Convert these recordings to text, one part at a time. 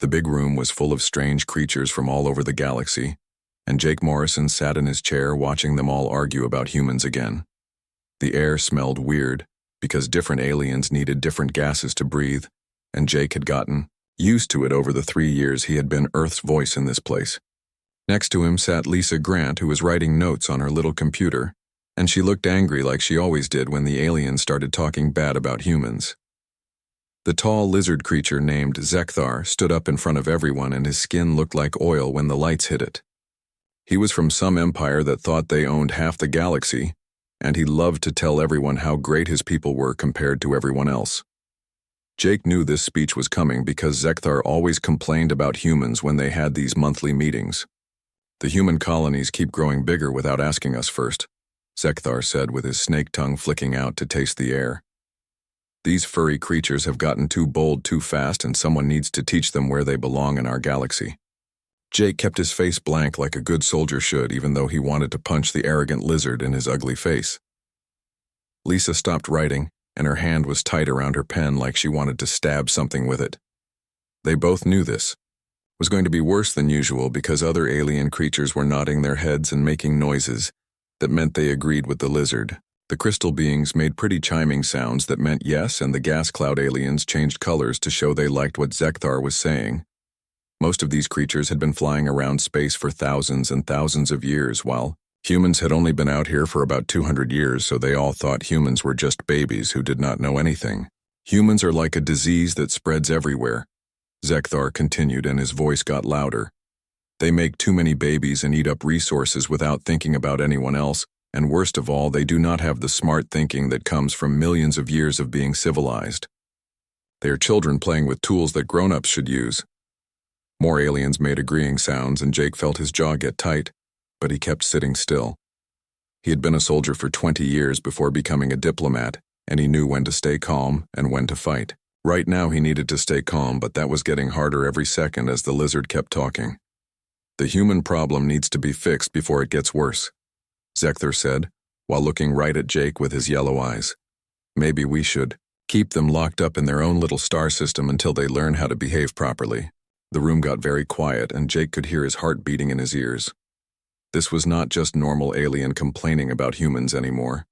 The big room was full of strange creatures from all over the galaxy, and Jake Morrison sat in his chair watching them all argue about humans again. The air smelled weird, because different aliens needed different gases to breathe, and Jake had gotten used to it over the 3 years he had been Earth's voice in this place. Next to him sat Lisa Grant, who was writing notes on her little computer, and she looked angry like she always did when the aliens started talking bad about humans. The tall lizard creature named Zekthar stood up in front of everyone, and his skin looked like oil when the lights hit it. He was from some empire that thought they owned half the galaxy, and he loved to tell everyone how great his people were compared to everyone else. Jake knew this speech was coming because Zekthar always complained about humans when they had these monthly meetings. "The human colonies keep growing bigger without asking us first," Zekthar said with his snake tongue flicking out to taste the air. "These furry creatures have gotten too bold too fast, and someone needs to teach them where they belong in our galaxy." Jake kept his face blank like a good soldier should, even though he wanted to punch the arrogant lizard in his ugly face. Lisa stopped writing, and her hand was tight around her pen like she wanted to stab something with it. They both knew this was going to be worse than usual because other alien creatures were nodding their heads and making noises that meant they agreed with the lizard. The crystal beings made pretty chiming sounds that meant yes, and the gas cloud aliens changed colors to show they liked what Zekthar was saying. Most of these creatures had been flying around space for thousands and thousands of years, while humans had only been out here for about 200 years, so they all thought humans were just babies who did not know anything. "Humans are like a disease that spreads everywhere," Zekthar continued, and his voice got louder. "They make too many babies and eat up resources without thinking about anyone else, and worst of all, they do not have the smart thinking that comes from millions of years of being civilized. They are children playing with tools that grown-ups should use." More aliens made agreeing sounds, and Jake felt his jaw get tight, but he kept sitting still. He had been a soldier for 20 years before becoming a diplomat, and he knew when to stay calm and when to fight. Right now he needed to stay calm, but that was getting harder every second as the lizard kept talking. "The human problem needs to be fixed before it gets worse," Zekthar said, while looking right at Jake with his yellow eyes. "Maybe we should keep them locked up in their own little star system until they learn how to behave properly." The room got very quiet, and Jake could hear his heart beating in his ears. This was not just normal alien complaining about humans anymore.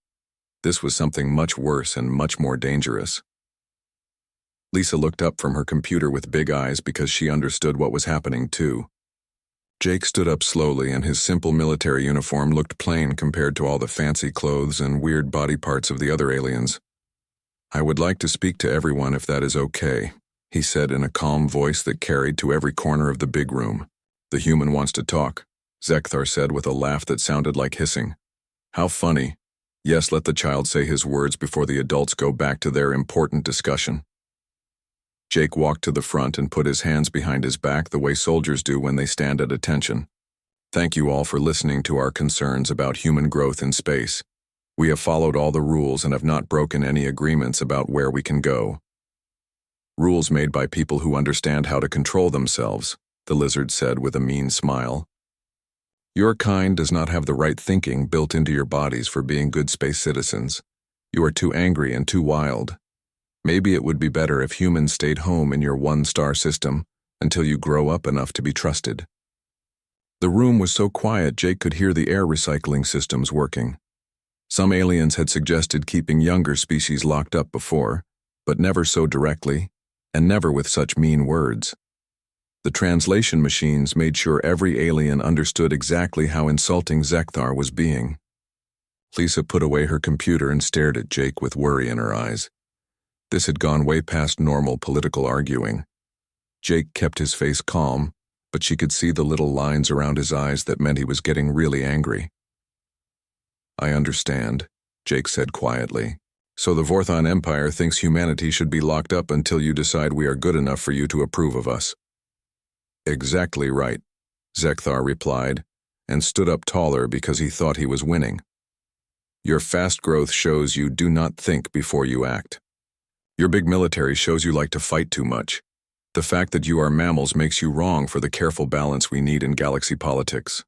This was something much worse and much more dangerous. Lisa looked up from her computer with big eyes because she understood what was happening too. Jake stood up slowly, and his simple military uniform looked plain compared to all the fancy clothes and weird body parts of the other aliens. "I would like to speak to everyone if that is okay," he said in a calm voice that carried to every corner of the big room. "The human wants to talk," Zekthar said with a laugh that sounded like hissing. "How funny. Yes, let the child say his words before the adults go back to their important discussion." Jake walked to the front and put his hands behind his back the way soldiers do when they stand at attention. "Thank you all for listening to our concerns about human growth in space. We have followed all the rules and have not broken any agreements about where we can go. Rules made by people who understand how to control themselves," the lizard said with a mean smile. "Your kind does not have the right thinking built into your bodies for being good space citizens. You are too angry and too wild. Maybe it would be better if humans stayed home in your one-star system until you grow up enough to be trusted." The room was so quiet Jake could hear the air recycling systems working. Some aliens had suggested keeping younger species locked up before, but never so directly, and never with such mean words. The translation machines made sure every alien understood exactly how insulting Zekthar was being. Lisa put away her computer and stared at Jake with worry in her eyes. This had gone way past normal political arguing. Jake kept his face calm, but she could see the little lines around his eyes that meant he was getting really angry. "I understand," Jake said quietly. "So the Vorthon Empire thinks humanity should be locked up until you decide we are good enough for you to approve of us." "Exactly right," Zekthar replied, and stood up taller because he thought he was winning. "Your fast growth shows you do not think before you act. Your big military shows you like to fight too much. The fact that you are mammals makes you wrong for the careful balance we need in galaxy politics."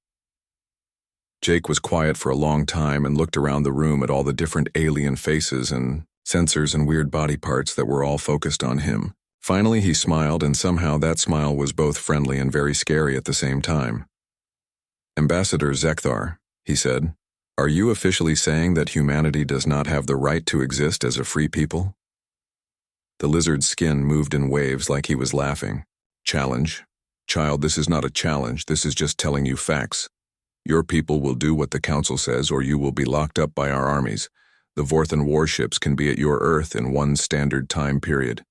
Jake was quiet for a long time and looked around the room at all the different alien faces and sensors and weird body parts that were all focused on him. Finally, he smiled, and somehow that smile was both friendly and very scary at the same time. "Ambassador Zekthar," he said, "are you officially saying that humanity does not have the right to exist as a free people?" The lizard's skin moved in waves like he was laughing. "Challenge? Child, this is not a challenge, this is just telling you facts. Your people will do what the Council says, or you will be locked up by our armies. The Vorthan warships can be at your Earth in one standard time period."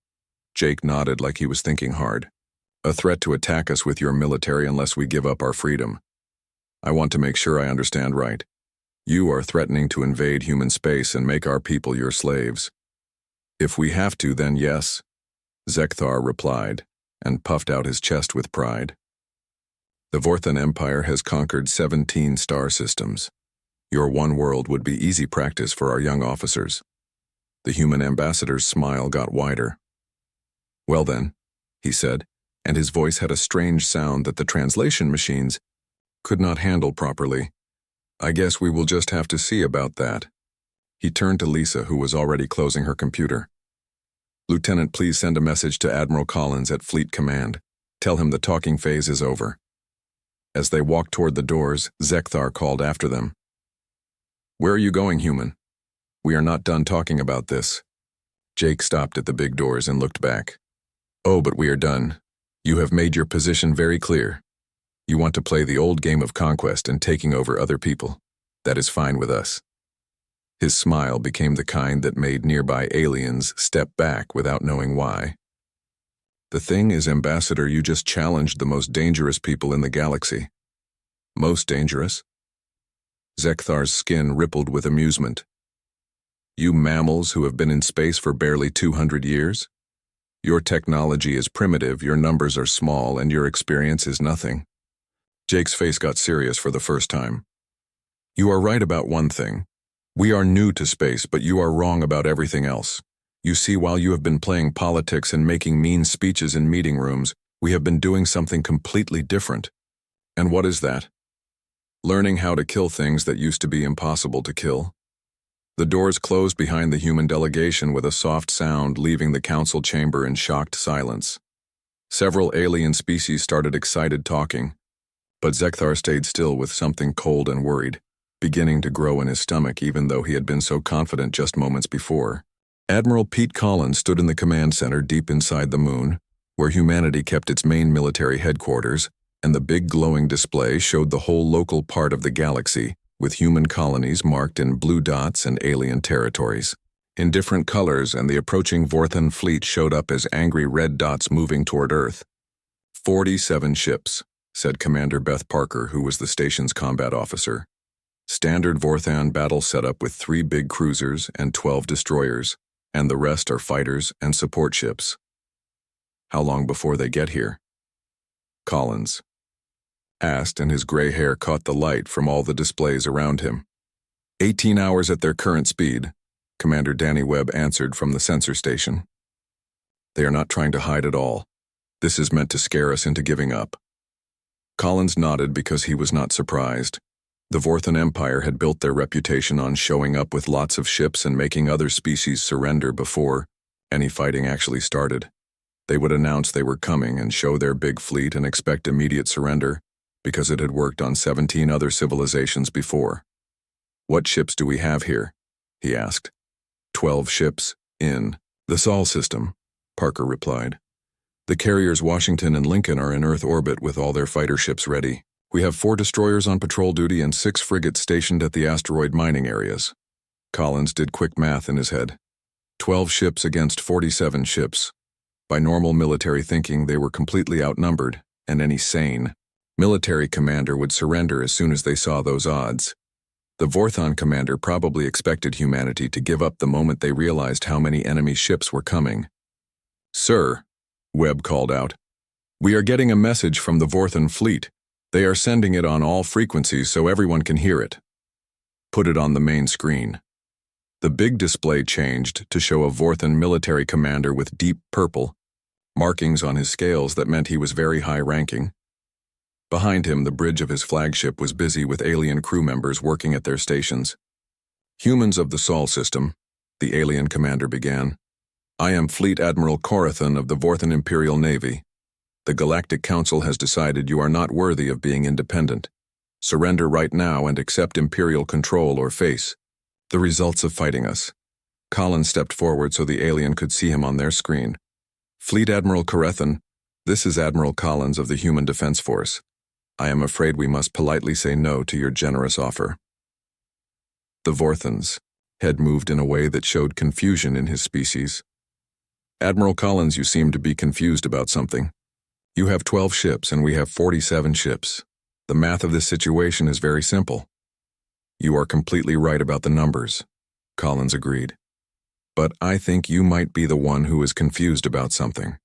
Jake nodded like he was thinking hard. "A threat to attack us with your military unless we give up our freedom. I want to make sure I understand right. You are threatening to invade human space and make our people your slaves." "If we have to, then yes," Zekthar replied, and puffed out his chest with pride. "The Vorthan Empire has conquered 17 star systems. Your one world would be easy practice for our young officers." The human ambassador's smile got wider. "Well then," he said, and his voice had a strange sound that the translation machines could not handle properly. "I guess we will just have to see about that." He turned to Lisa, who was already closing her computer. "Lieutenant, please send a message to Admiral Collins at Fleet Command. Tell him the talking phase is over." As they walked toward the doors, Zekthar called after them. "Where are you going, human? We are not done talking about this." Jake stopped at the big doors and looked back. "Oh, but we are done. You have made your position very clear. You want to play the old game of conquest and taking over other people. That is fine with us." His smile became the kind that made nearby aliens step back without knowing why. "The thing is, Ambassador, you just challenged the most dangerous people in the galaxy." "Most dangerous?" Zekthar's skin rippled with amusement. "You mammals who have been in space for barely 200 years? Your technology is primitive, your numbers are small, and your experience is nothing." Jake's face got serious for the first time. "You are right about one thing. We are new to space, but you are wrong about everything else. You see, while you have been playing politics and making mean speeches in meeting rooms, we have been doing something completely different." "And what is that?" "Learning how to kill things that used to be impossible to kill." The doors closed behind the human delegation with a soft sound, leaving the council chamber in shocked silence. Several alien species started excited talking, but Zekthar stayed still with something cold and worried beginning to grow in his stomach, even though he had been so confident just moments before. Admiral Pete Collins stood in the command center deep inside the moon, where humanity kept its main military headquarters, and the big glowing display showed the whole local part of the galaxy, with human colonies marked in blue dots and alien territories in different colors, and the approaching Vorthan fleet showed up as angry red dots moving toward Earth. 47 ships, said Commander Beth Parker, who was the station's combat officer. Standard Vorthan battle setup with 3 big cruisers and 12 destroyers, and the rest are fighters and support ships. How long before they get here? Collins asked, and his gray hair caught the light from all the displays around him. 18 hours at their current speed, Commander Danny Webb answered from the sensor station. They are not trying to hide at all. This is meant to scare us into giving up. Collins nodded because he was not surprised. The Vorthan Empire had built their reputation on showing up with lots of ships and making other species surrender before any fighting actually started. They would announce they were coming and show their big fleet and expect immediate surrender, because it had worked on 17 other civilizations before. What ships do we have here? He asked. 12 ships, in the Sol system, Parker replied. The carriers Washington and Lincoln are in Earth orbit with all their fighter ships ready. We have 4 destroyers on patrol duty and 6 frigates stationed at the asteroid mining areas. Collins did quick math in his head. 12 ships against 47 ships. By normal military thinking, they were completely outnumbered, and any sane military commander would surrender as soon as they saw those odds. The Vorthan commander probably expected humanity to give up the moment they realized how many enemy ships were coming. Sir, Webb called out, we are getting a message from the Vorthan fleet. They are sending it on all frequencies so everyone can hear it. Put it on the main screen. The big display changed to show a Vorthan military commander with deep purple markings on his scales that meant he was very high-ranking. Behind him, the bridge of his flagship was busy with alien crew members working at their stations. Humans of the Sol system, the alien commander began. I am Fleet Admiral Corathan of the Vorthan Imperial Navy. The Galactic Council has decided you are not worthy of being independent. Surrender right now and accept Imperial control or face the results of fighting us. Collins stepped forward so the alien could see him on their screen. Fleet Admiral Corathan, this is Admiral Collins of the Human Defense Force. I am afraid we must politely say no to your generous offer. The Vorthan's head moved in a way that showed confusion in his species. Admiral Collins, you seem to be confused about something. You have 12 ships and we have 47 ships. The math of this situation is very simple. You are completely right about the numbers, Collins agreed. But I think you might be the one who is confused about something.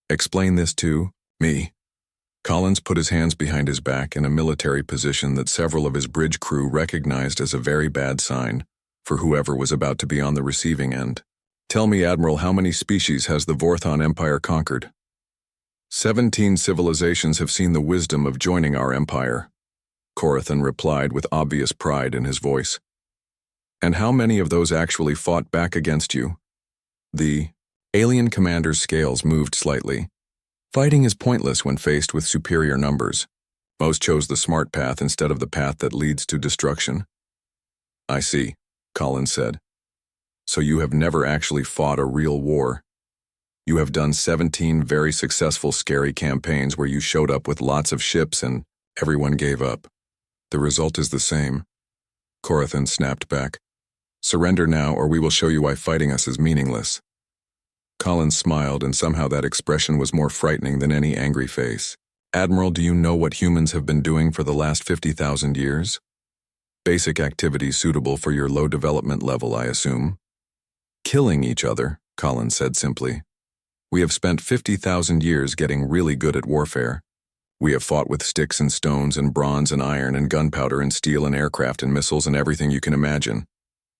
Explain this to me. Collins put his hands behind his back in a military position that several of his bridge crew recognized as a very bad sign for whoever was about to be on the receiving end. Tell me, Admiral, how many species has the Vorthan Empire conquered? 17 civilizations have seen the wisdom of joining our empire, Corathan replied with obvious pride in his voice. And how many of those actually fought back against you? The alien commander's scales moved slightly. Fighting is pointless when faced with superior numbers. Most chose the smart path instead of the path that leads to destruction. I see, Collins said. So you have never actually fought a real war. You have done 17 very successful scary campaigns where you showed up with lots of ships and everyone gave up. The result is the same. Corathan snapped back. Surrender now or we will show you why fighting us is meaningless. Collins smiled, and somehow that expression was more frightening than any angry face. Admiral, do you know what humans have been doing for the last 50,000 years? Basic activities suitable for your low development level, I assume. Killing each other, Collins said simply. We have spent 50,000 years getting really good at warfare. We have fought with sticks and stones and bronze and iron and gunpowder and steel and aircraft and missiles and everything you can imagine.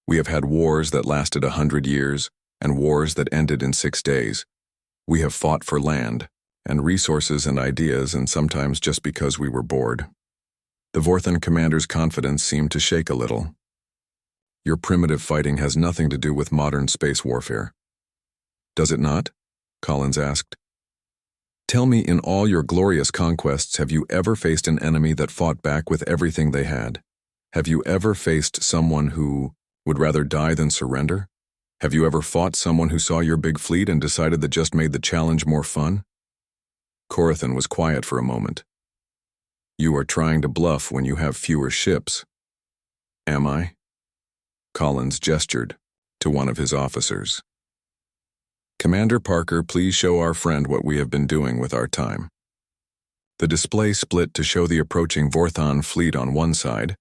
We have had wars that lasted 100 years and wars that ended in 6 days. We have fought for land and resources and ideas, and sometimes just because we were bored. The Vorthan commander's confidence seemed to shake a little. Your primitive fighting has nothing to do with modern space warfare. Does it not? Collins asked. Tell me, in all your glorious conquests, have you ever faced an enemy that fought back with everything they had? Have you ever faced someone who would rather die than surrender? Have you ever fought someone who saw your big fleet and decided that just made the challenge more fun? Corathan was quiet for a moment. You are trying to bluff when you have fewer ships. Am I? Collins gestured to one of his officers. Commander Parker, please show our friend what we have been doing with our time. The display split to show the approaching Vorthan fleet on one side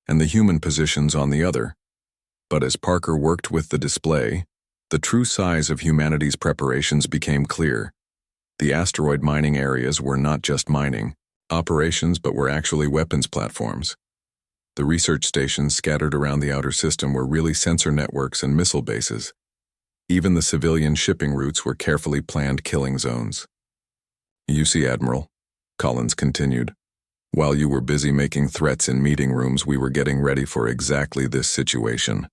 and the human positions on the other. But as Parker worked with the display, the true size of humanity's preparations became clear. The asteroid mining areas were not just mining operations, but were actually weapons platforms. The research stations scattered around the outer system were really sensor networks and missile bases. Even the civilian shipping routes were carefully planned killing zones. You see, Admiral, Collins continued, while you were busy making threats in meeting rooms, we were getting ready for exactly this situation.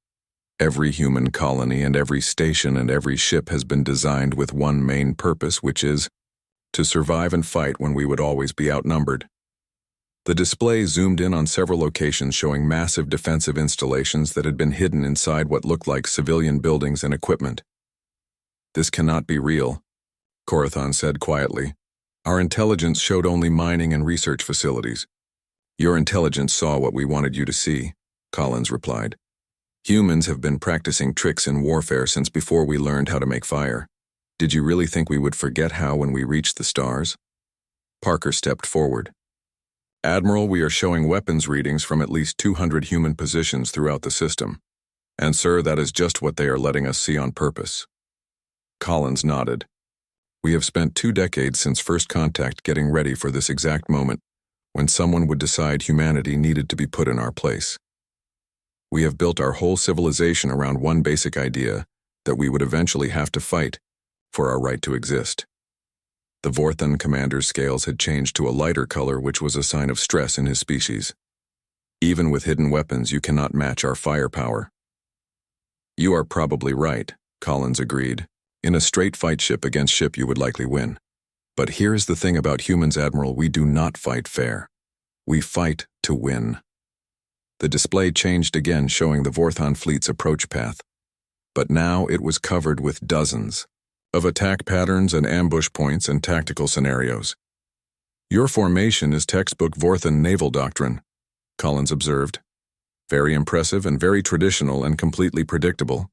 Every human colony and every station and every ship has been designed with one main purpose, which is to survive and fight when we would always be outnumbered. The display zoomed in on several locations showing massive defensive installations that had been hidden inside what looked like civilian buildings and equipment. This cannot be real, Corathan said quietly. Our intelligence showed only mining and research facilities. Your intelligence saw what we wanted you to see, Collins replied. Humans have been practicing tricks in warfare since before we learned how to make fire. Did you really think we would forget how when we reached the stars? Parker stepped forward. Admiral, we are showing weapons readings from at least 200 human positions throughout the system. And sir, that is just what they are letting us see on purpose. Collins nodded. We have spent 2 decades since first contact getting ready for this exact moment when someone would decide humanity needed to be put in our place. We have built our whole civilization around one basic idea, that we would eventually have to fight for our right to exist. The Vorthan commander's scales had changed to a lighter color, which was a sign of stress in his species. Even with hidden weapons, you cannot match our firepower. You are probably right, Collins agreed. In a straight fight ship against ship you would likely win. But here's the thing about humans, Admiral, we do not fight fair. We fight to win. The display changed again, showing the Vorthon fleet's approach path. But now it was covered with dozens of attack patterns and ambush points and tactical scenarios. Your formation is textbook Vorthon naval doctrine, Collins observed. Very impressive and very traditional and completely predictable.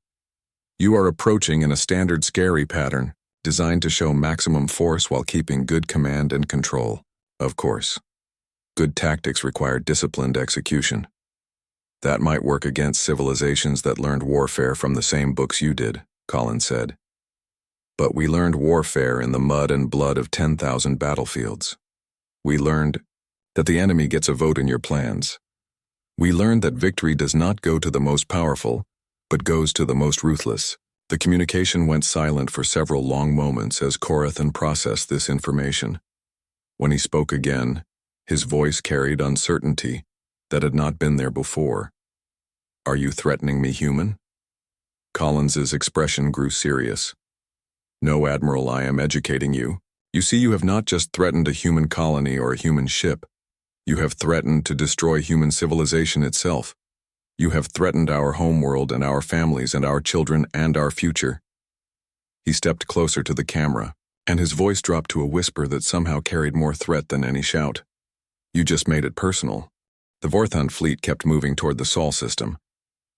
You are approaching in a standard scary pattern, designed to show maximum force while keeping good command and control. Of course. Good tactics require disciplined execution. That might work against civilizations that learned warfare from the same books you did, Collins said. But we learned warfare in the mud and blood of 10,000 battlefields. We learned that the enemy gets a vote in your plans. We learned that victory does not go to the most powerful, but goes to the most ruthless. The communication went silent for several long moments as Corathan processed this information. When he spoke again, his voice carried uncertainty that had not been there before. Are you threatening me, human? Collins's expression grew serious. No, Admiral, I am educating you. You see, you have not just threatened a human colony or a human ship. You have threatened to destroy human civilization itself. You have threatened our homeworld and our families and our children and our future. He stepped closer to the camera, and his voice dropped to a whisper that somehow carried more threat than any shout. You just made it personal. The Vorthon fleet kept moving toward the Sol system,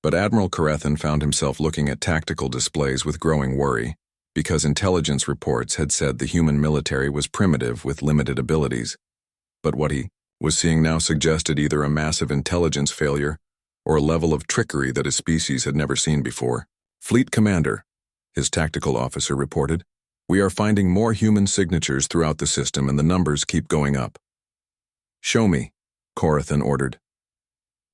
but Admiral Corathan found himself looking at tactical displays with growing worry, because intelligence reports had said the human military was primitive with limited abilities. But what he was seeing now suggested either a massive intelligence failure or a level of trickery that his species had never seen before. Fleet Commander, his tactical officer reported, we are finding more human signatures throughout the system and the numbers keep going up. Show me, Corathan ordered.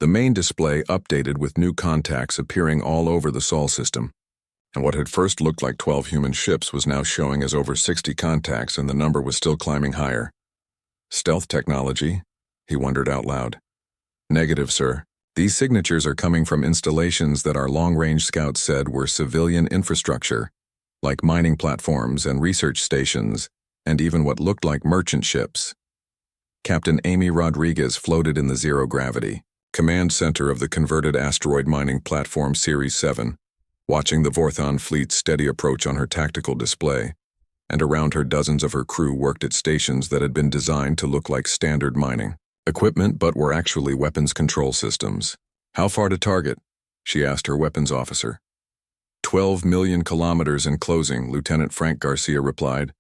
The main display updated with new contacts appearing all over the Sol system, and what had first looked like 12 human ships was now showing as over 60 contacts, and the number was still climbing higher. Stealth technology? He wondered out loud. Negative, sir. These signatures are coming from installations that our long-range scouts said were civilian infrastructure, like mining platforms and research stations, and even what looked like merchant ships. Captain Amy Rodriguez floated in the zero-gravity command center of the converted asteroid mining platform Series 7, watching the Vorthon fleet's steady approach on her tactical display, and around her dozens of her crew worked at stations that had been designed to look like standard mining equipment but were actually weapons control systems. How far to target? She asked her weapons officer. 12 million kilometers in closing, Lieutenant Frank Garcia replied.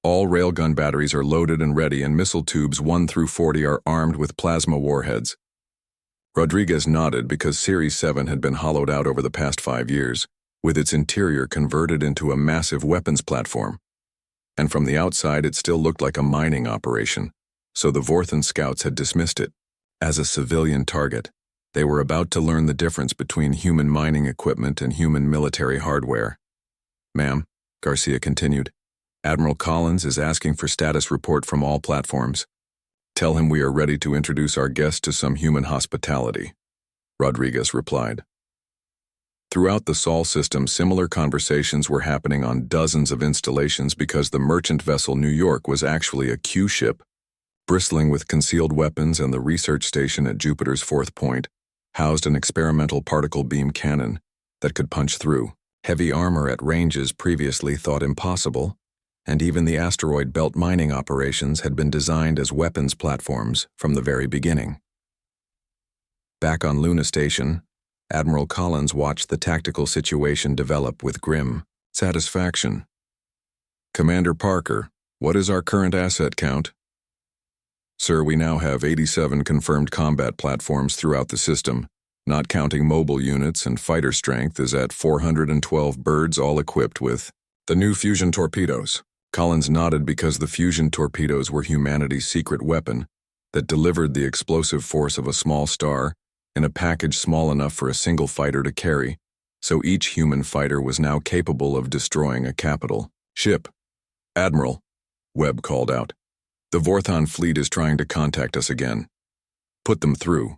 All railgun batteries are loaded and ready, and missile tubes 1 through 40 are armed with plasma warheads. Rodriguez nodded because Series 7 had been hollowed out over the past 5 years, with its interior converted into a massive weapons platform. And from the outside it still looked like a mining operation, so the Vorthon scouts had dismissed it as a civilian target. They were about to learn the difference between human mining equipment and human military hardware. Ma'am, Garcia continued, Admiral Collins is asking for status report from all platforms. Tell him we are ready to introduce our guest to some human hospitality, Rodriguez replied. Throughout the Sol system, similar conversations were happening on dozens of installations because the merchant vessel New York was actually a Q ship, bristling with concealed weapons, and the research station at Jupiter's fourth point housed an experimental particle beam cannon that could punch through heavy armor at ranges previously thought impossible, and even the asteroid belt mining operations had been designed as weapons platforms from the very beginning. Back on Luna Station, Admiral Collins watched the tactical situation develop with grim satisfaction. Commander Parker, what is our current asset count? Sir, we now have 87 confirmed combat platforms throughout the system, not counting mobile units, and fighter strength is at 412 birds, all equipped with the new fusion torpedoes. Collins nodded because the fusion torpedoes were humanity's secret weapon that delivered the explosive force of a small star in a package small enough for a single fighter to carry, so each human fighter was now capable of destroying a capital ship. Admiral, Webb called out. The Vorthon fleet is trying to contact us again. Put them through.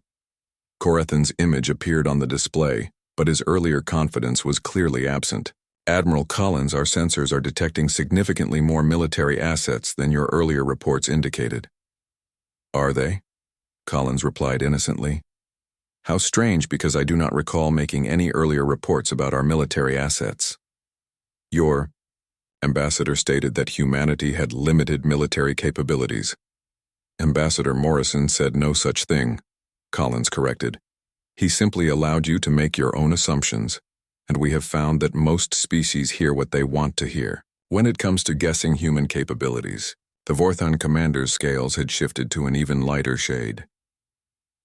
Corathan's image appeared on the display, but his earlier confidence was clearly absent. Admiral Collins, our sensors are detecting significantly more military assets than your earlier reports indicated. Are they? Collins replied innocently. How strange, because I do not recall making any earlier reports about our military assets. Your ambassador stated that humanity had limited military capabilities. Ambassador Morrison said no such thing, Collins corrected. He simply allowed you to make your own assumptions, and we have found that most species hear what they want to hear. When it comes to guessing human capabilities, the Vorthon commander's scales had shifted to an even lighter shade.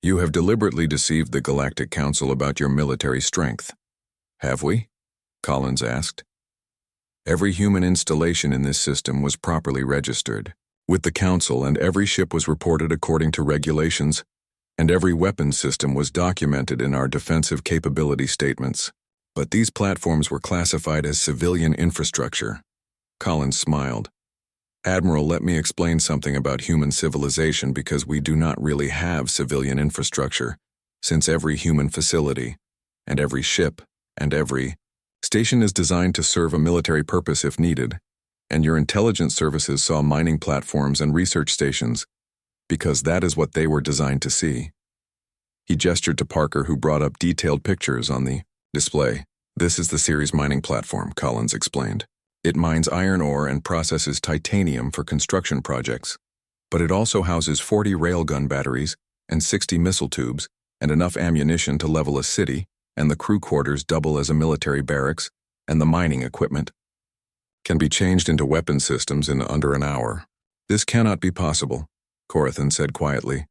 You have deliberately deceived the Galactic Council about your military strength. Have we? Collins asked. Every human installation in this system was properly registered with the Council, and every ship was reported according to regulations, and every weapons system was documented in our defensive capability statements. But these platforms were classified as civilian infrastructure. Collins smiled. Admiral, let me explain something about human civilization, because we do not really have civilian infrastructure, since every human facility, and every ship, and every station is designed to serve a military purpose if needed, and your intelligence services saw mining platforms and research stations, because that is what they were designed to see. He gestured to Parker, who brought up detailed pictures on the display. This is the Ceres mining platform, Collins explained. It mines iron ore and processes titanium for construction projects, but it also houses 40 railgun batteries and 60 missile tubes and enough ammunition to level a city, and the crew quarters double as a military barracks, and the mining equipment can be changed into weapon systems in under an hour. This cannot be possible, Corathan said quietly.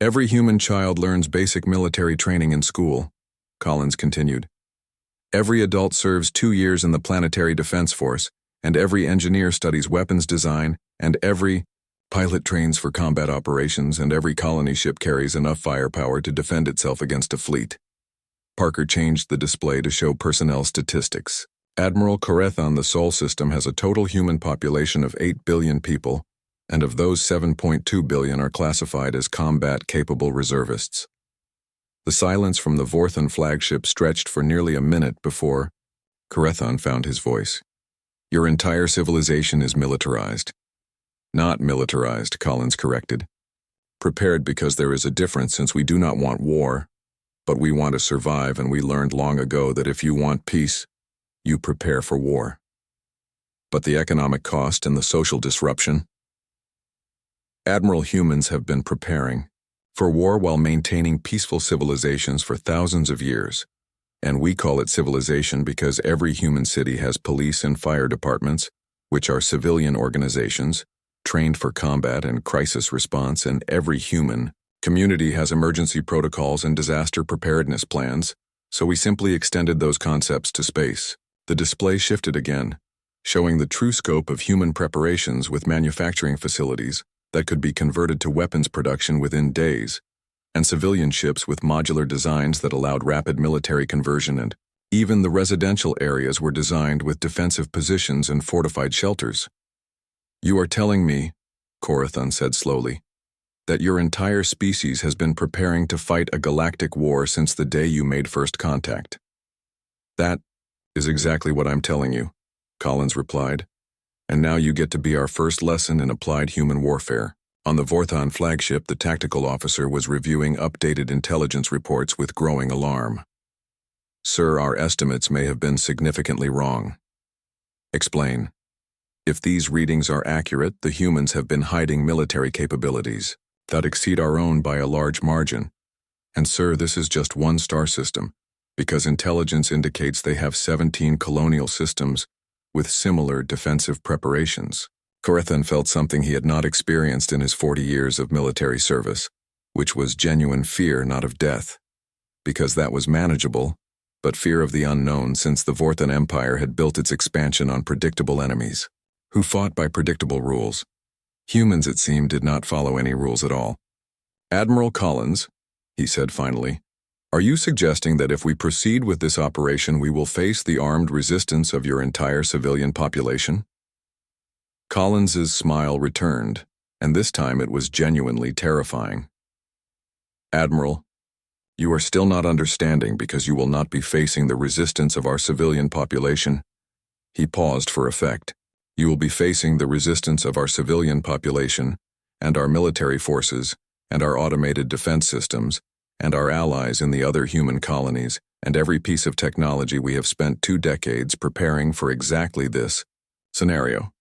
Every human child learns basic military training in school, Collins continued. Every adult serves 2 years in the Planetary Defense Force, and every engineer studies weapons design, and every pilot trains for combat operations, and every colony ship carries enough firepower to defend itself against a fleet. Parker changed the display to show personnel statistics. Admiral Corathan, the Sol system has a total human population of 8 billion people, and of those 7.2 billion are classified as combat-capable reservists. The silence from the Vorthon flagship stretched for nearly a minute before Corathan found his voice. Your entire civilization is militarized. Not militarized, Collins corrected. Prepared, because there is a difference, since we do not want war, but we want to survive, and we learned long ago that if you want peace, you prepare for war. But the economic cost and the social disruption? Admiral, humans have been preparing for war while maintaining peaceful civilizations for thousands of years, and we call it civilization because every human city has police and fire departments, which are civilian organizations, trained for combat and crisis response, and every human community has emergency protocols and disaster preparedness plans, so we simply extended those concepts to space. The display shifted again, showing the true scope of human preparations with manufacturing facilities that could be converted to weapons production within days, and civilian ships with modular designs that allowed rapid military conversion, and even the residential areas were designed with defensive positions and fortified shelters. You are telling me, Corathan said slowly, that your entire species has been preparing to fight a galactic war since the day you made first contact. That is exactly what I'm telling you, Collins replied. And now you get to be our first lesson in applied human warfare. On the Vorthon flagship, the tactical officer was reviewing updated intelligence reports with growing alarm. Sir, our estimates may have been significantly wrong. Explain. If these readings are accurate, the humans have been hiding military capabilities that exceed our own by a large margin. And sir, this is just one star system, because intelligence indicates they have 17 colonial systems with similar defensive preparations. Corathan felt something he had not experienced in his 40 years of military service, which was genuine fear, not of death, because that was manageable, but fear of the unknown, since the Vorthon Empire had built its expansion on predictable enemies, who fought by predictable rules. Humans, it seemed, did not follow any rules at all. Admiral Collins, he said finally, are you suggesting that if we proceed with this operation, we will face the armed resistance of your entire civilian population? Collins's smile returned, and this time it was genuinely terrifying. Admiral, You are still not understanding because you will not be facing the resistance of our civilian population. He paused for effect. You will be facing the resistance of our civilian population, and our military forces, and our automated defense systems, and our allies in the other human colonies, and every piece of technology we have spent 2 decades preparing for exactly this scenario.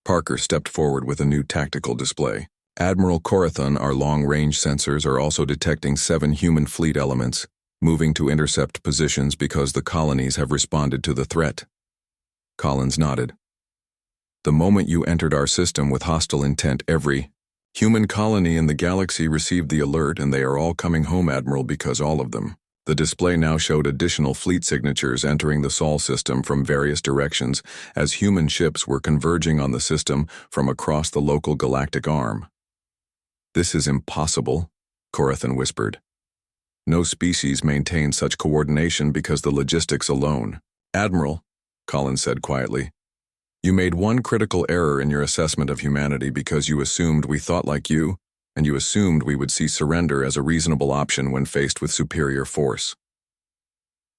Parker stepped forward with a new tactical display. Admiral Corathon, our long-range sensors are also detecting 7 human fleet elements, moving to intercept positions because the colonies have responded to the threat. Collins nodded. The moment you entered our system with hostile intent, every human colony in the galaxy received the alert, and they are all coming home, Admiral, because all of them. The display now showed additional fleet signatures entering the Sol system from various directions as human ships were converging on the system from across the local galactic arm. This is impossible, Corathon whispered. No species maintains such coordination because the logistics alone. Admiral, Collins said quietly, you made one critical error in your assessment of humanity because you assumed we thought like you, and you assumed we would see surrender as a reasonable option when faced with superior force.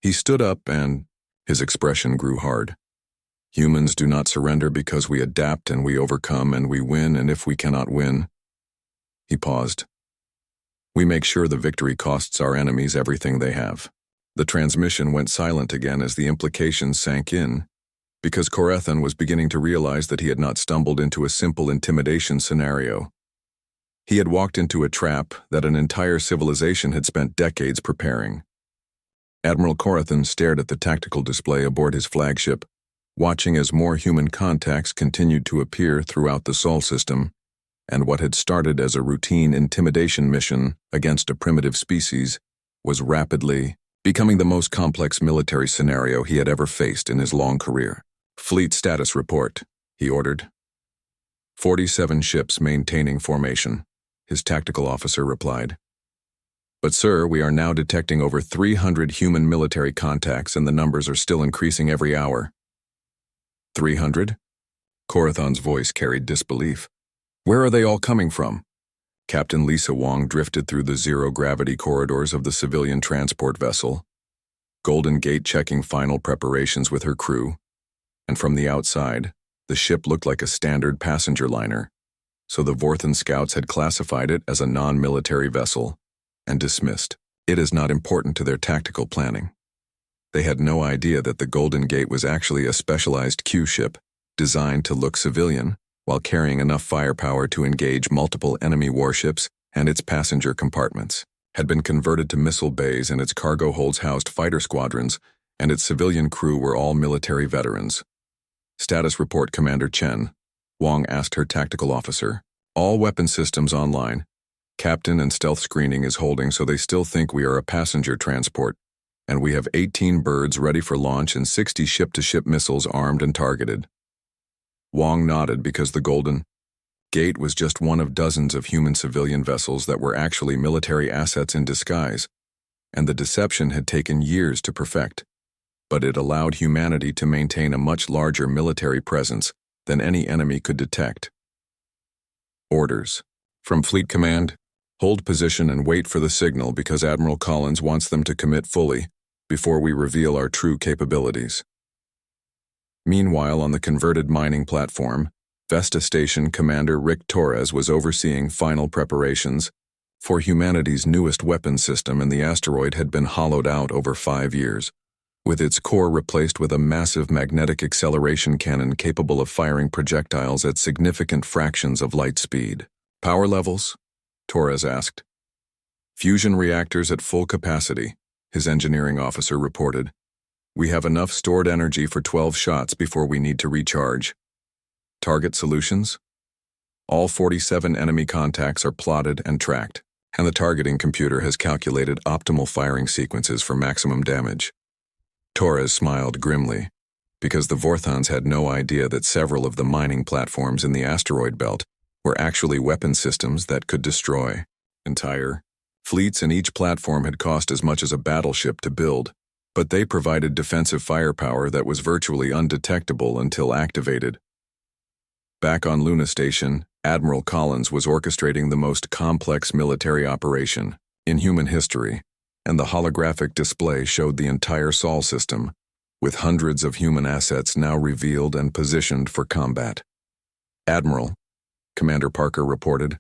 He stood up and his expression grew hard. Humans do not surrender because we adapt and we overcome and we win, and if we cannot win, he paused. We make sure the victory costs our enemies everything they have. The transmission went silent again as the implications sank in, because Corathon was beginning to realize that he had not stumbled into a simple intimidation scenario. He had walked into a trap that an entire civilization had spent decades preparing. Admiral Corathon stared at the tactical display aboard his flagship, watching as more human contacts continued to appear throughout the Sol system, and what had started as a routine intimidation mission against a primitive species was rapidly becoming the most complex military scenario he had ever faced in his long career. Fleet status report, he ordered. 47 ships maintaining formation, his tactical officer replied. But sir, we are now detecting over 300 human military contacts, and the numbers are still increasing every hour. 300? Corathon's voice carried disbelief. Where are they all coming from? Captain Lisa Wong drifted through the zero-gravity corridors of the civilian transport vessel, Golden Gate checking final preparations with her crew, and from the outside, the ship looked like a standard passenger liner, so the Vorthan scouts had classified it as a non-military vessel and dismissed it as not important to their tactical planning. They had no idea that the Golden Gate was actually a specialized Q ship designed to look civilian, while carrying enough firepower to engage multiple enemy warships, and its passenger compartments had been converted to missile bays, and its cargo holds housed fighter squadrons, and its civilian crew were all military veterans. Status report, Commander Chen, Wong asked her tactical officer. All weapon systems online. Captain and stealth screening is holding, so they still think we are a passenger transport, and we have 18 birds ready for launch and 60 ship-to-ship missiles armed and targeted. Wong nodded because the Golden Gate was just one of dozens of human civilian vessels that were actually military assets in disguise, and the deception had taken years to perfect, but it allowed humanity to maintain a much larger military presence than any enemy could detect. Orders. From Fleet Command, hold position and wait for the signal because Admiral Collins wants them to commit fully before we reveal our true capabilities. Meanwhile, on the converted mining platform, Vesta Station Commander Rick Torres was overseeing final preparations for humanity's newest weapon system, and the asteroid had been hollowed out over 5 years, with its core replaced with a massive magnetic acceleration cannon capable of firing projectiles at significant fractions of light speed. Power levels? Torres asked. Fusion reactors at full capacity, his engineering officer reported. We have enough stored energy for 12 shots before we need to recharge. Target solutions? All 47 enemy contacts are plotted and tracked, and the targeting computer has calculated optimal firing sequences for maximum damage. Torres smiled grimly, because the Vorthons had no idea that several of the mining platforms in the asteroid belt were actually weapon systems that could destroy entire fleets, and each platform had cost as much as a battleship to build. But they provided defensive firepower that was virtually undetectable until activated. Back on Luna Station, Admiral Collins was orchestrating the most complex military operation in human history, and the holographic display showed the entire Sol system, with hundreds of human assets now revealed and positioned for combat. "Admiral," Commander Parker reported,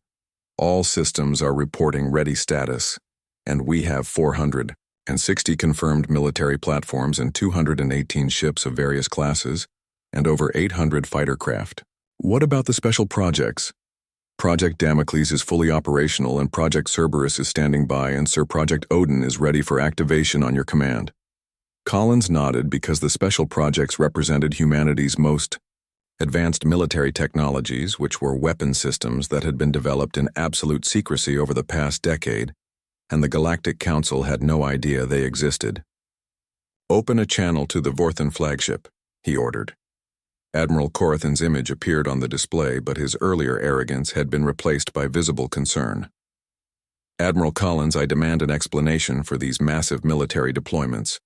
"all systems are reporting ready status, and we have 460 confirmed military platforms and 218 ships of various classes, and over 800 fighter craft. What about the special projects? Project Damocles is fully operational and Project Cerberus is standing by, and Sir Project Odin is ready for activation on your command." Collins nodded because the special projects represented humanity's most advanced military technologies, which were weapon systems that had been developed in absolute secrecy over the past decade, and the Galactic Council had no idea they existed. "Open a channel to the Vorthan flagship," he ordered. Admiral Corathan's image appeared on the display, but his earlier arrogance had been replaced by visible concern. "Admiral Collins, I demand an explanation for these massive military deployments,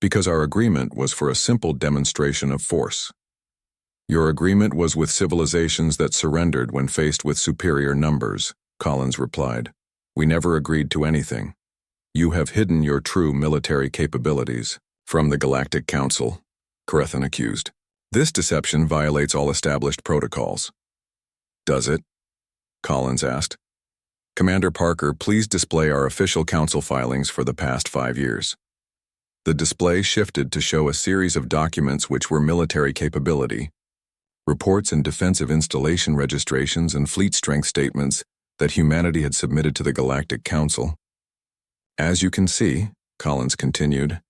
because our agreement was for a simple demonstration of force." "Your agreement was with civilizations that surrendered when faced with superior numbers," Collins replied. "We never agreed to anything. You have hidden your true military capabilities from the Galactic Council," Corathan accused. "This deception violates all established protocols." "Does it?" Collins asked. "Commander Parker, please display our official council filings for the past 5 years." The display shifted to show a series of documents which were military capability, reports and defensive installation registrations and fleet strength statements that humanity had submitted to the Galactic Council. "As you can see," Collins continued,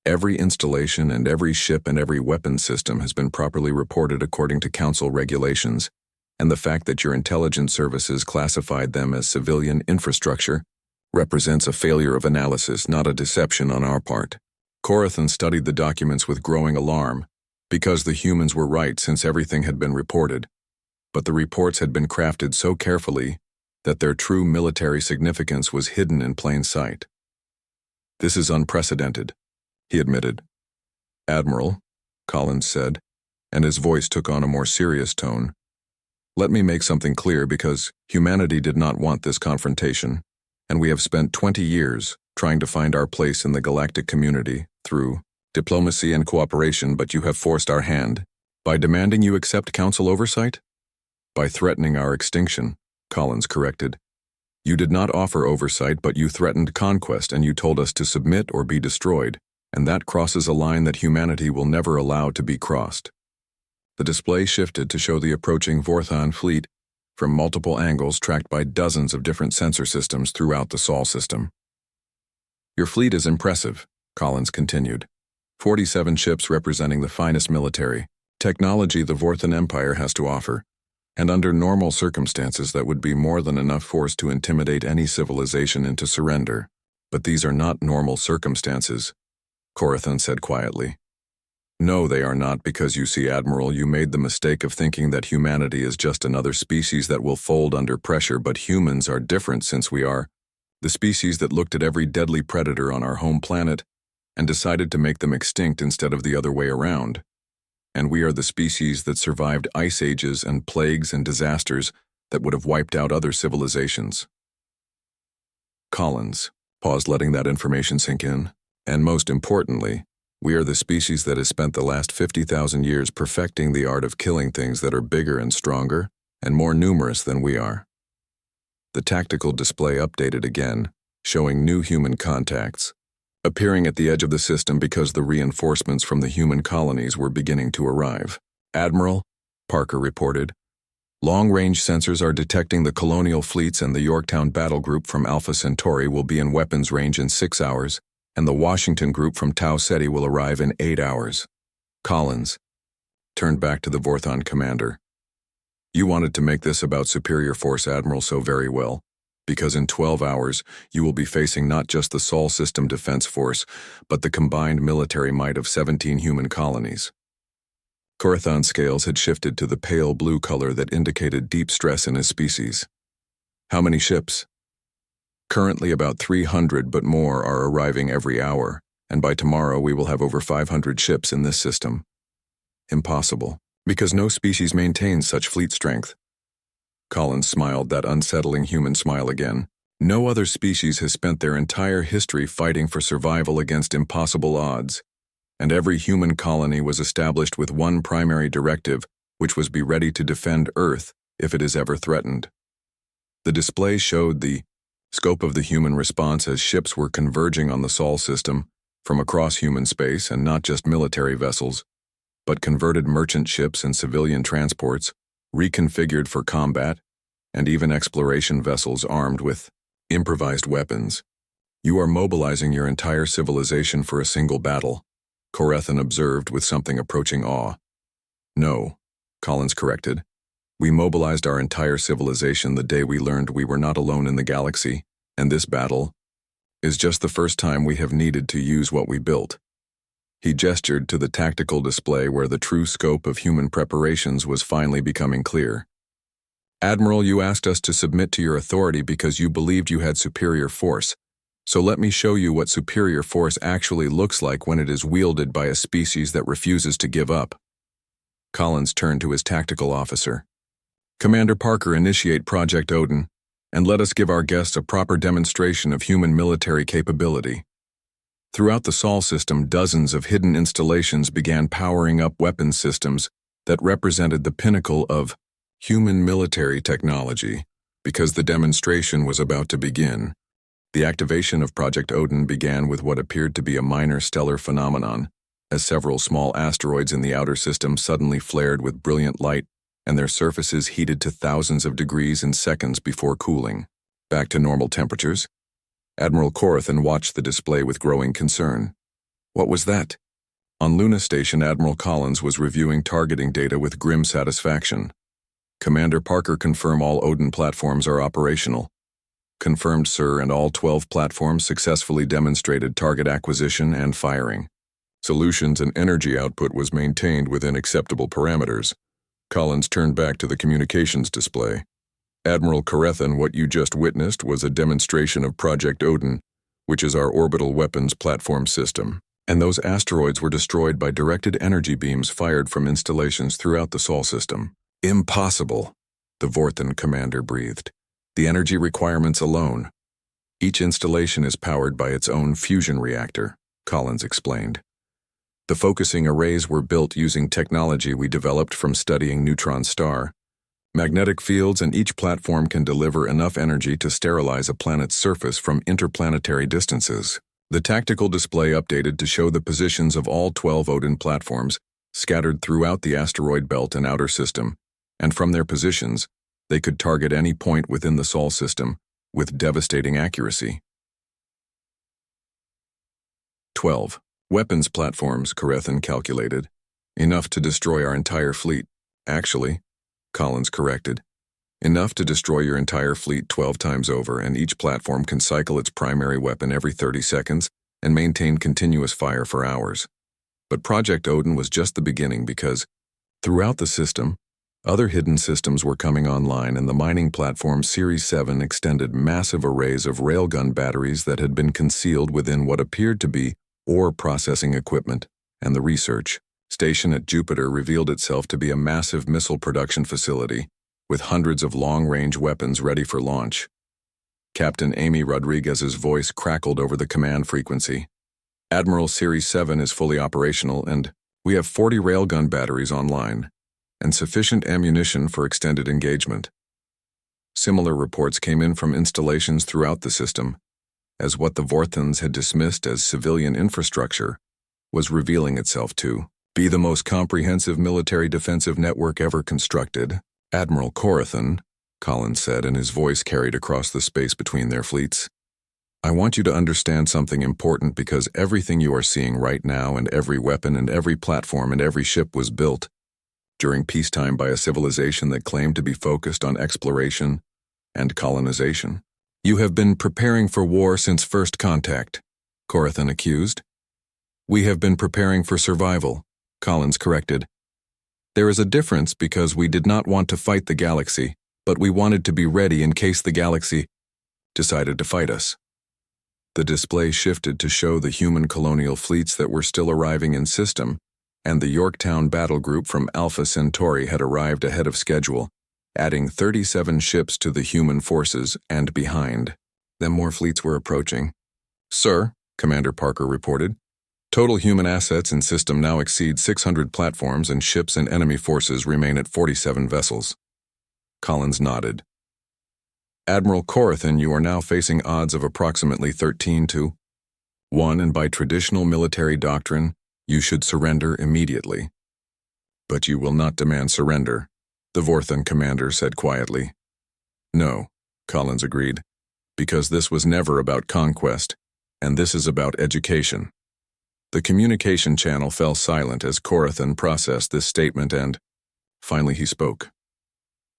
"every installation and every ship and every weapon system has been properly reported according to Council regulations, and the fact that your intelligence services classified them as civilian infrastructure represents a failure of analysis, not a deception on our part." Corathan studied the documents with growing alarm, because the humans were right since everything had been reported, but the reports had been crafted so carefully that their true military significance was hidden in plain sight. "This is unprecedented," he admitted. "Admiral," Collins said, and his voice took on a more serious tone, "let me make something clear, because humanity did not want this confrontation, and we have spent 20 years trying to find our place in the galactic community through diplomacy and cooperation, but you have forced our hand by demanding you accept council oversight? By threatening our extinction," Collins corrected. "You did not offer oversight, but you threatened conquest, and you told us to submit or be destroyed, and that crosses a line that humanity will never allow to be crossed." The display shifted to show the approaching Vorthan fleet from multiple angles tracked by dozens of different sensor systems throughout the Sol system. "Your fleet is impressive," Collins continued. 47 ships representing the finest military technology the Vorthan Empire has to offer, and under normal circumstances that would be more than enough force to intimidate any civilization into surrender. But these are not normal circumstances, Corathan said quietly. "No, they are not, because you see, Admiral, you made the mistake of thinking that humanity is just another species that will fold under pressure, but humans are different, since we are the species that looked at every deadly predator on our home planet and decided to make them extinct instead of the other way around. And we are the species that survived ice ages and plagues and disasters that would have wiped out other civilizations." Collins paused, letting that information sink in. "And most importantly, we are the species that has spent the last 50,000 years perfecting the art of killing things that are bigger and stronger and more numerous than we are." The tactical display updated again, showing new human contacts appearing at the edge of the system because the reinforcements from the human colonies were beginning to arrive. "Admiral," Parker reported, "long-range sensors are detecting the colonial fleets, and the Yorktown battle group from Alpha Centauri will be in weapons range in 6 hours, and the Washington group from Tau Ceti will arrive in 8 hours. Collins turned back to the Vorthan commander. "You wanted to make this about superior force, Admiral, so very well, because in 12 hours you will be facing not just the Sol System Defense Force, but the combined military might of 17 human colonies." Corathan's scales had shifted to the pale blue color that indicated deep stress in his species. "How many ships?" "Currently about 300, but more are arriving every hour, and by tomorrow we will have over 500 ships in this system." "Impossible, because no species maintains such fleet strength." Collins smiled, that unsettling human smile again. No other species has spent their entire history fighting for survival against impossible odds, and every human colony was established with one primary directive, which was be ready to defend Earth if it is ever threatened. The display showed the scope of the human response as ships were converging on the Sol system from across human space, and not just military vessels, but converted merchant ships and civilian transports, reconfigured for combat, and even exploration vessels armed with improvised weapons. You are mobilizing your entire civilization for a single battle, Corethan observed with something approaching awe. No, Collins corrected. We mobilized our entire civilization the day we learned we were not alone in the galaxy, and this battle is just the first time we have needed to use what we built. He gestured to the tactical display where the true scope of human preparations was finally becoming clear. Admiral, you asked us to submit to your authority because you believed you had superior force, so let me show you what superior force actually looks like when it is wielded by a species that refuses to give up. Collins turned to his tactical officer. Commander Parker, initiate Project Odin, and let us give our guests a proper demonstration of human military capability. Throughout the Sol system, dozens of hidden installations began powering up weapons systems that represented the pinnacle of human military technology, because the demonstration was about to begin. The activation of Project Odin began with what appeared to be a minor stellar phenomenon, as several small asteroids in the outer system suddenly flared with brilliant light, and their surfaces heated to thousands of degrees in seconds before cooling back to normal temperatures. Admiral Corethan watched the display with growing concern. What was that? On Luna Station, Admiral Collins was reviewing targeting data with grim satisfaction. Commander Parker, confirm all Odin platforms are operational. Confirmed, sir, and all 12 platforms successfully demonstrated target acquisition and firing. Solutions and energy output was maintained within acceptable parameters. Collins turned back to the communications display. Admiral Corethan, what you just witnessed was a demonstration of Project Odin, which is our orbital weapons platform system. And those asteroids were destroyed by directed energy beams fired from installations throughout the Sol system. Impossible, the Vorthan commander breathed. The energy requirements alone. Each installation is powered by its own fusion reactor, Collins explained. The focusing arrays were built using technology we developed from studying neutron star magnetic fields, and each platform can deliver enough energy to sterilize a planet's surface from interplanetary distances. The tactical display updated to show the positions of all 12 Odin platforms scattered throughout the asteroid belt and outer system, and from their positions, they could target any point within the Sol system with devastating accuracy. 12. Weapons platforms, Corethan calculated. Enough to destroy our entire fleet. Actually, Collins corrected. Enough to destroy your entire fleet 12 times over, and each platform can cycle its primary weapon every 30 seconds and maintain continuous fire for hours. But Project Odin was just the beginning, because throughout the system, other hidden systems were coming online, and the mining platform Series 7 extended massive arrays of railgun batteries that had been concealed within what appeared to be ore processing equipment, and the research station at Jupiter revealed itself to be a massive missile production facility with hundreds of long-range weapons ready for launch. Captain Amy Rodriguez's voice crackled over the command frequency. Admiral, Series 7 is fully operational, and we have 40 railgun batteries online and sufficient ammunition for extended engagement. Similar reports came in from installations throughout the system, as what the Vorthans had dismissed as civilian infrastructure was revealing itself to be the most comprehensive military defensive network ever constructed. Admiral Corethan, Collins said, and his voice carried across the space between their fleets. I want you to understand something important, because everything you are seeing right now, and every weapon and every platform and every ship, was built during peacetime by a civilization that claimed to be focused on exploration and colonization. You have been preparing for war since first contact, Corethan accused. We have been preparing for survival, Collins corrected. There is a difference, because we did not want to fight the galaxy, but we wanted to be ready in case the galaxy decided to fight us. The display shifted to show the human colonial fleets that were still arriving in system, and the Yorktown battle group from Alpha Centauri had arrived ahead of schedule, adding 37 ships to the human forces and behind. Then more fleets were approaching. "Sir," Commander Parker reported, "total human assets in system now exceed 600 platforms and ships and enemy forces remain at 47 vessels." Collins nodded. "Admiral Corathan, you are now facing odds of approximately 13 to 1, and by traditional military doctrine, you should surrender immediately." "But you will not demand surrender," the Vorthan commander said quietly. "No," Collins agreed, "because this was never about conquest, and this is about education." The communication channel fell silent as Corathan processed this statement and, finally he spoke.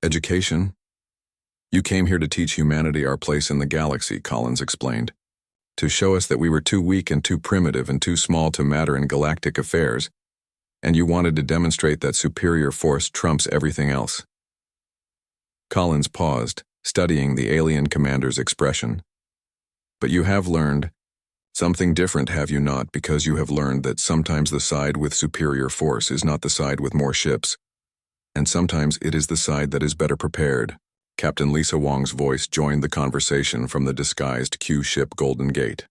"Education? You came here to teach humanity our place in the galaxy," Collins explained. "To show us that we were too weak and too primitive and too small to matter in galactic affairs, and you wanted to demonstrate that superior force trumps everything else." Collins paused, studying the alien commander's expression. "But you have learned something different, have you not, because you have learned that sometimes the side with superior force is not the side with more ships, and sometimes it is the side that is better prepared." Captain Lisa Wong's voice joined the conversation from the disguised Q ship Golden Gate.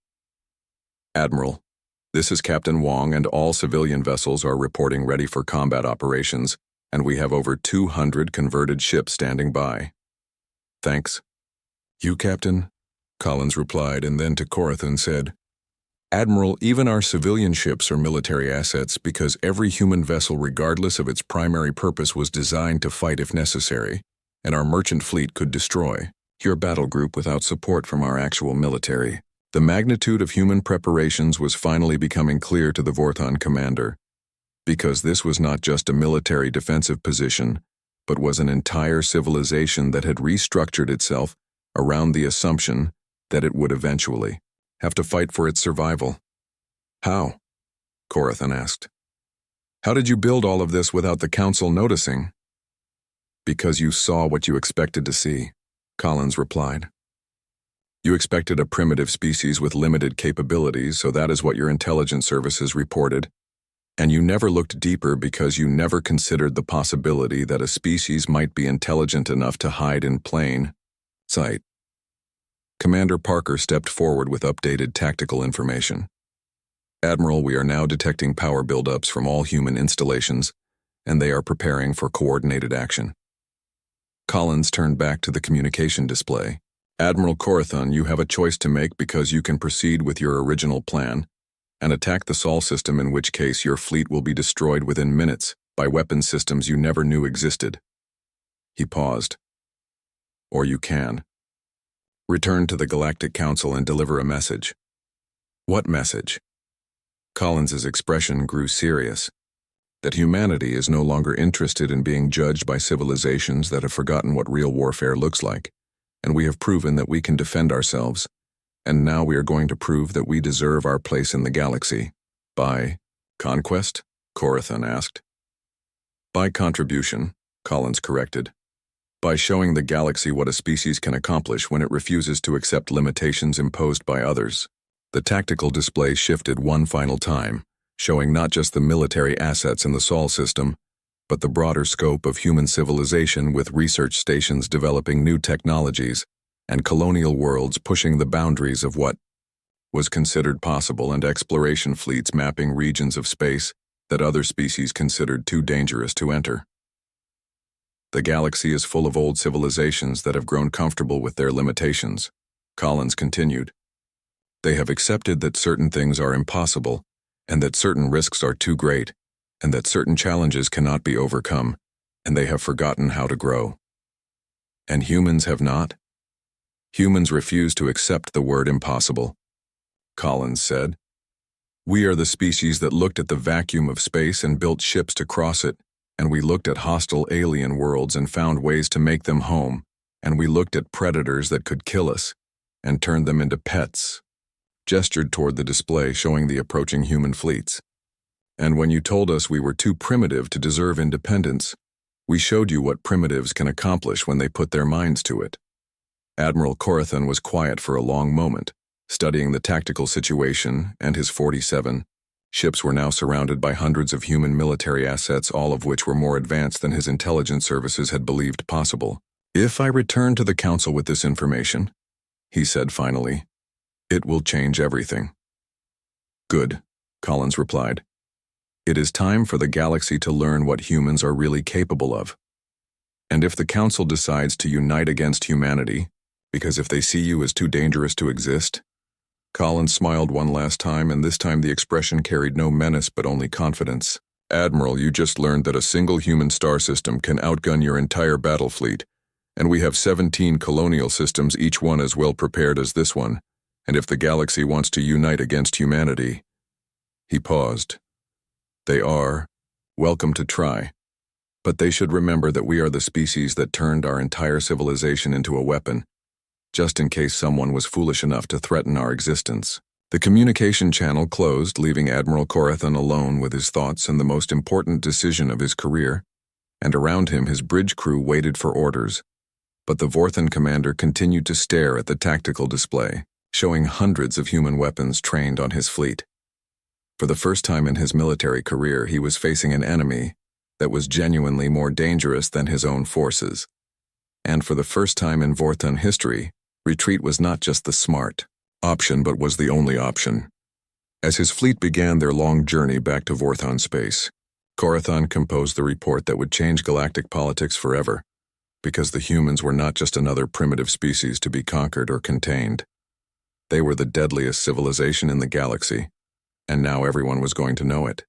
"Admiral, this is Captain Wong, and all civilian vessels are reporting ready for combat operations, and we have over 200 converted ships standing by." "Thanks." "You, Captain?" Collins replied, and then to Corathan said, "Admiral, even our civilian ships are military assets because every human vessel, regardless of its primary purpose, was designed to fight if necessary, and our merchant fleet could destroy your battle group without support from our actual military." The magnitude of human preparations was finally becoming clear to the Vorthan commander, because this was not just a military defensive position, but was an entire civilization that had restructured itself around the assumption that it would eventually have to fight for its survival. "How?" Corathan asked. "How did you build all of this without the Council noticing?" "Because you saw what you expected to see," Collins replied. "You expected a primitive species with limited capabilities, so that is what your intelligence services reported. And you never looked deeper because you never considered the possibility that a species might be intelligent enough to hide in plain sight." Commander Parker stepped forward with updated tactical information. "Admiral, we are now detecting power buildups from all human installations, and they are preparing for coordinated action." Collins turned back to the communication display. "Admiral Corathan, you have a choice to make because you can proceed with your original plan and attack the Sol system, in which case your fleet will be destroyed within minutes by weapon systems you never knew existed." He paused. "Or you can return to the Galactic Council and deliver a message." "What message?" Collins's expression grew serious. "That humanity is no longer interested in being judged by civilizations that have forgotten what real warfare looks like, and we have proven that we can defend ourselves, and now we are going to prove that we deserve our place in the galaxy." "By conquest?" Corathan asked. "By contribution," Collins corrected. "By showing the galaxy what a species can accomplish when it refuses to accept limitations imposed by others." The tactical display shifted one final time, showing not just the military assets in the Sol system, but the broader scope of human civilization, with research stations developing new technologies and colonial worlds pushing the boundaries of what was considered possible, and exploration fleets mapping regions of space that other species considered too dangerous to enter. "The galaxy is full of old civilizations that have grown comfortable with their limitations," Collins continued. "They have accepted that certain things are impossible, and that certain risks are too great, and that certain challenges cannot be overcome, and they have forgotten how to grow." "And humans have not?" "Humans refuse to accept the word impossible," Collins said. "We are the species that looked at the vacuum of space and built ships to cross it, and we looked at hostile alien worlds and found ways to make them home, and we looked at predators that could kill us and turned them into pets," gestured toward the display showing the approaching human fleets. "And when you told us we were too primitive to deserve independence, we showed you what primitives can accomplish when they put their minds to it." Admiral Corathan was quiet for a long moment, studying the tactical situation, and his 47 ships were now surrounded by hundreds of human military assets, all of which were more advanced than his intelligence services had believed possible. "If I return to the Council with this information, he said finally. "It will change everything." "Good," Collins replied. "It is time for the galaxy to learn what humans are really capable of. And if the Council decides to unite against humanity, because if they see you as too dangerous to exist..." Collins smiled one last time, and this time the expression carried no menace but only confidence. "Admiral, you just learned that a single human star system can outgun your entire battle fleet, and we have 17 colonial systems, each one as well prepared as this one, and if the galaxy wants to unite against humanity..." He paused. "They are welcome to try. But they should remember that we are the species that turned our entire civilization into a weapon, just in case someone was foolish enough to threaten our existence." The communication channel closed, leaving Admiral Corathan alone with his thoughts and the most important decision of his career, and around him his bridge crew waited for orders. But the Vorthan commander continued to stare at the tactical display, showing hundreds of human weapons trained on his fleet. For the first time in his military career, he was facing an enemy that was genuinely more dangerous than his own forces. And for the first time in Vorthan history, retreat was not just the smart option but was the only option. As his fleet began their long journey back to Vorthan space, Corathan composed the report that would change galactic politics forever, because the humans were not just another primitive species to be conquered or contained. They were the deadliest civilization in the galaxy, and now everyone was going to know it.